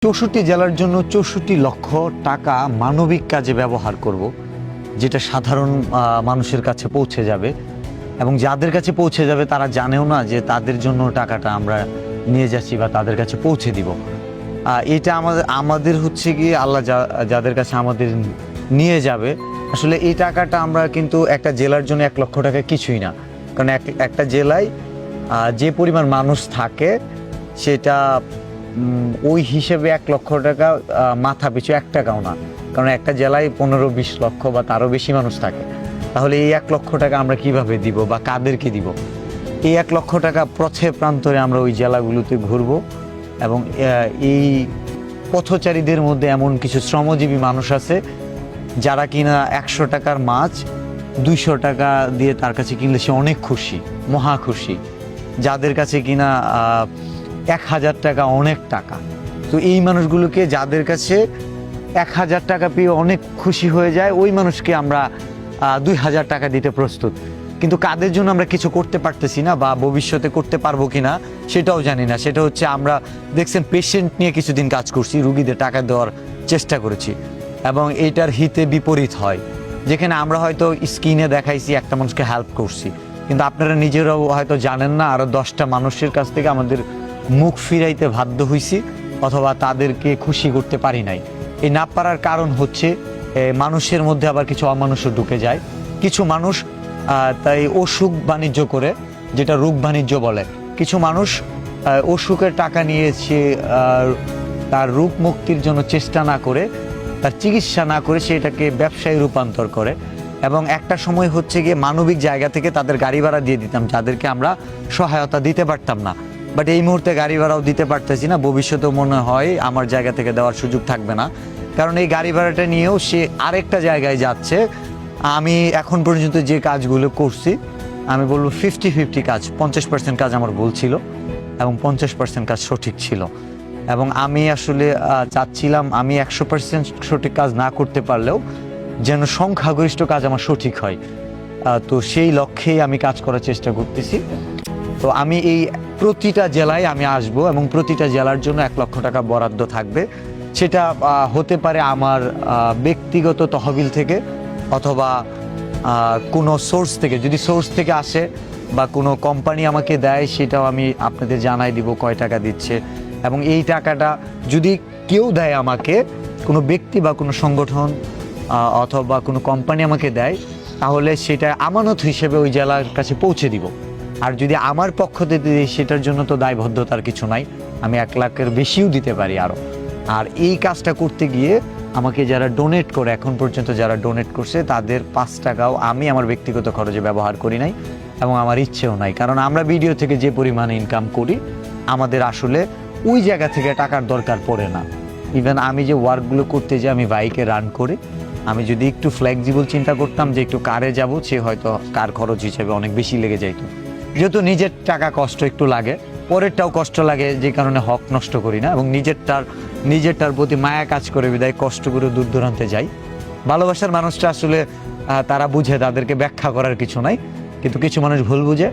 ৬৪ জেলার জন্য ৬৪ লক্ষ টাকা মানবিক কাজে ব্যবহার করব, যেটা সাধারণ মানুষের কাছে পৌঁছে যাবে এবং যাদের কাছে পৌঁছে যাবে তারা জানেও না যে তাদের জন্য টাকাটা আমরা নিয়ে যাচ্ছি বা তাদের কাছে পৌঁছে দিব। এটা আমাদের হচ্ছে কি আল্লাহ যাদের কাছে আমাদের নিয়ে যাবে, আসলে এই টাকাটা আমরা কিন্তু একটা জেলার জন্য ১ লক্ষ টাকা কিছুই না। কারণ একটা জেলায় যে পরিমাণ মানুষ থাকে সেটা ওই হিসেবে ১ লক্ষ টাকা মাথা পিছু ১ টাকাও না। কারণ একটা জেলায় ১৫-২০ লক্ষ বা তারও বেশি মানুষ থাকে। তাহলে এই ১ লক্ষ টাকা আমরা কিভাবে দিব বা কাদেরকে দিব? এই ১ লক্ষ টাকা পথে প্রান্তরে আমরা ওই জেলাগুলোতে ঘুরবো এবং এই পথচারীদের মধ্যে এমন কিছু শ্রমজীবী মানুষ আছে যারা কিনা ১০০ টাকার মাছ ২০০ টাকা দিয়ে তার কাছে কিনলে সে অনেক খুশি, মহা খুশি। যাদের কাছে কিনা ১,০০০ টাকা অনেক টাকা। তো এই মানুষগুলোকে যাদের কাছে ১,০০০ টাকা পেয়ে অনেক খুশি হয়ে যায়, ওই মানুষকে আমরা ২,০০০ টাকা দিতে প্রস্তুত। কিন্তু কাদের জন্য আমরা কিছু করতে পারতেছি না বা ভবিষ্যতে করতে পারবো কিনা সেটাও জানি না। সেটা হচ্ছে আমরা দেখছেন পেশেন্ট নিয়ে কিছুদিন কাজ করছি, রুগীদের টাকা দেওয়ার চেষ্টা করেছি এবং এইটার হিতে বিপরীত হয়। যেখানে আমরা হয়তো স্ক্রিনে দেখাইছি একটা মানুষকে হেল্প করছি, কিন্তু আপনারা নিজেরাও হয়তো জানেন না আরও ১০টা মানুষের কাছ থেকে আমাদের মুখ ফিরাইতে বাধ্য হইছি অথবা তাদেরকে খুশি করতে পারি নাই। এই না পারার কারণ হচ্ছে মানুষের মধ্যে আবার কিছু অমানুষও ঢুকে যায়। কিছু মানুষ তাই অসুখ বাণিজ্য করে, যেটা রোগ বাণিজ্য বলে। কিছু মানুষ অসুখের টাকা নিয়েছে তার রোগ মুক্তির জন্য চেষ্টা না করে, তার চিকিৎসা না করে সেটাকে ব্যবসায় রূপান্তর করে। এবং একটা সময় হচ্ছে গিয়ে মানবিক জায়গা থেকে তাদের গাড়ি ভাড়া দিয়ে দিতাম যাদেরকে আমরা সহায়তা দিতে পারতাম না। বাট এই মুহূর্তে গাড়ি ভাড়াও দিতে পারতেছি না, ভবিষ্যতেও মনে হয় আমার জায়গা থেকে দেওয়ার সুযোগ থাকবে না। কারণ এই গাড়ি ভাড়াটা নিয়েও সে আরেকটা জায়গায় যাচ্ছে। আমি এখন পর্যন্ত যে কাজগুলো করছি আমি বলবো 50-50 কাজ, 50% কাজ আমার ভুল ছিল এবং 50% কাজ সঠিক ছিল। এবং আমি আসলে চাচ্ছিলাম আমি 100% সঠিক কাজ না করতে পারলেও যেন সংখ্যাগরিষ্ঠ কাজ আমার সঠিক হয়। তো সেই লক্ষ্যেই আমি কাজ করার চেষ্টা করতেছি। তো আমি এই প্রতিটা জেলায় আমি আসব এবং প্রতিটা জেলার জন্য ১ লক্ষ টাকা বরাদ্দ থাকবে। সেটা হতে পারে আমার ব্যক্তিগত তহবিল থেকে অথবা কোনো সোর্স থেকে। যদি সোর্স থেকে আসে বা কোনো কোম্পানি আমাকে দেয় সেটাও আমি আপনাদের জানাই দিব কয় টাকা দিচ্ছে। এবং এই টাকাটা যদি কেউ দেয় আমাকে, কোনো ব্যক্তি বা কোনো সংগঠন অথবা কোনো কোম্পানি আমাকে দেয়, তাহলে সেটা আমানত হিসেবে ওই জেলার কাছে পৌঁছে দিব। আর যদি আমার পক্ষ থেকে দিই সেটার জন্য তো দায়বদ্ধতার কিছু নাই, আমি ১ লাখের বেশিও দিতে পারি আরও। আর এই কাজটা করতে গিয়ে আমাকে যারা ডোনেট করে, এখন পর্যন্ত যারা ডোনেট করছে তাদের ৫ টাকাও আমি আমার ব্যক্তিগত খরচে ব্যবহার করি নাই এবং আমার ইচ্ছেও নাই। কারণ আমরা ভিডিও থেকে যে পরিমাণে ইনকাম করি আমাদের আসলে ওই জায়গা থেকে টাকার দরকার পড়ে না। ইভেন আমি যে ওয়ার্কগুলো করতে যাই, আমি বাইকে রান করে, আমি যদি একটু ফ্লেক্সিবল চিন্তা করতাম যে একটু কারে যাব, সে হয়তো কার খরচ হিসেবে অনেক বেশি লেগে যাইত। যেহেতু নিজের টাকা কষ্ট একটু লাগে, পরেরটাও কষ্ট লাগে, যে কারণে হক নষ্ট করি না এবং নিজেরটার প্রতি মায়া কাজ করে বিদায় কষ্ট করে দূর দূরান্তে যাই। ভালোবাসার মানুষটা আসলে তারা বুঝে, তাদেরকে ব্যাখ্যা করার কিছু নাই। কিন্তু কিছু মানুষ ভুল বুঝে,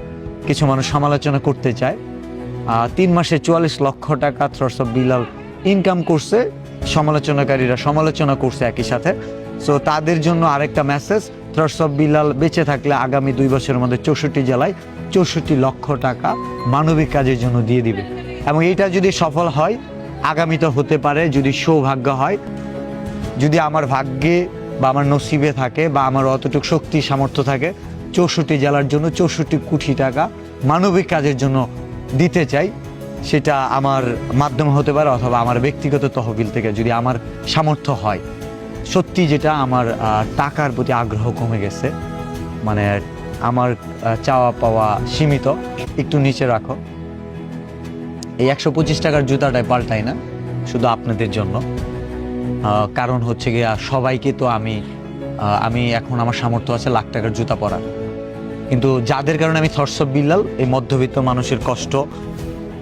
কিছু মানুষ সমালোচনা করতে চায়। ৩ মাসে ৪৪ লক্ষ টাকা থ্রটস অফ বিলাল ইনকাম করছে, সমালোচনাকারীরা সমালোচনা করছে একই সাথে। সো তাদের জন্য আরেকটা মেসেজ, থ্রটস অফ বিলাল বেঁচে থাকলে আগামী 2 বছরের মধ্যে ৬৪ জেলায় ৬৪ লক্ষ টাকা মানবিক কাজের জন্য দিয়ে দিবে। এবং এইটা যদি সফল হয়, আগামীতে হতে পারে, যদি সৌভাগ্য হয়, যদি আমার ভাগ্যে বা আমার নসিবে থাকে বা আমার অতটুকু শক্তি সামর্থ্য থাকে, ৬৪ জেলার জন্য ৬৪ কোটি টাকা মানবিক কাজের জন্য দিতে চাই। সেটা আমার মাধ্যমে হতে পারে অথবা আমার ব্যক্তিগত তহবিল থেকে, যদি আমার সামর্থ্য হয়। সত্যি যেটা আমার টাকার প্রতি আগ্রহ কমে গেছে, মানে আমার চাওয়া পাওয়া সীমিত। একটু নিচে রাখো। এই ১২৫ টাকার জুতাটাই পাল্টাই না, শুধু আপনাদের জন্য। কারণ হচ্ছে গিয়ে সবাইকে তো আমি এখন আমার সামর্থ্য আছে লাখ টাকার জুতা পরার, কিন্তু যাদের কারণে আমি থটস অফ বিলাল, এই মধ্যবিত্ত মানুষের কষ্ট,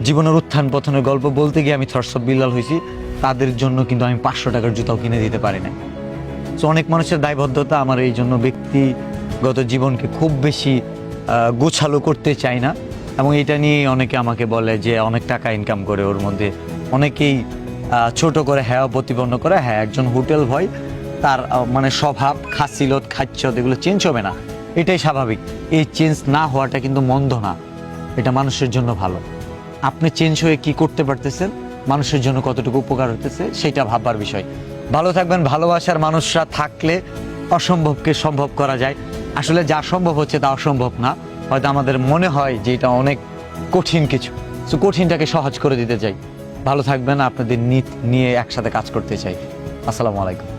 জীবনের উত্থান পতনের গল্প বলতে গিয়ে আমি থটস অফ বিলাল হয়েছি, তাদের জন্য কিন্তু আমি ৫০০ টাকার জুতাও কিনে দিতে পারি না। সো অনেক মানুষের দায়বদ্ধতা, আমার এই জন্য ব্যক্তিগত জীবনকে খুব বেশি গোছালো করতে চাই না। এবং এটা নিয়ে অনেকে আমাকে বলে যে অনেক টাকা ইনকাম করে, ওর মধ্যে অনেকেই ছোট করে হ্যাঁ প্রতিপন্ন করে, হ্যাঁ একজন হোটেল বয়, তার মানে স্বভাব খাসিলত খাচ্ছত এগুলো চেঞ্জ হবে না, এটাই স্বাভাবিক। এই চেঞ্জ না হওয়াটা কিন্তু মন্দ না, এটা মানুষের জন্য ভালো। আপনি চেঞ্জ হয়ে কি করতে পারতেছেন, মানুষের জন্য কতটুকু উপকার হতেছে, সেটা ভাববার বিষয়। ভালো থাকবেন। ভালোবাসার মানুষরা থাকলে অসম্ভবকে সম্ভব করা যায়। আসলে যা সম্ভব হচ্ছে তা অসম্ভব না, হয়তো আমাদের মনে হয় যে এটা অনেক কঠিন কিছু, তো কঠিনটাকে সহজ করে দিতে চাই। ভালো থাকবেন, আপনাদের নিয়ে একসাথে কাজ করতে চাই। আসসালামু আলাইকুম।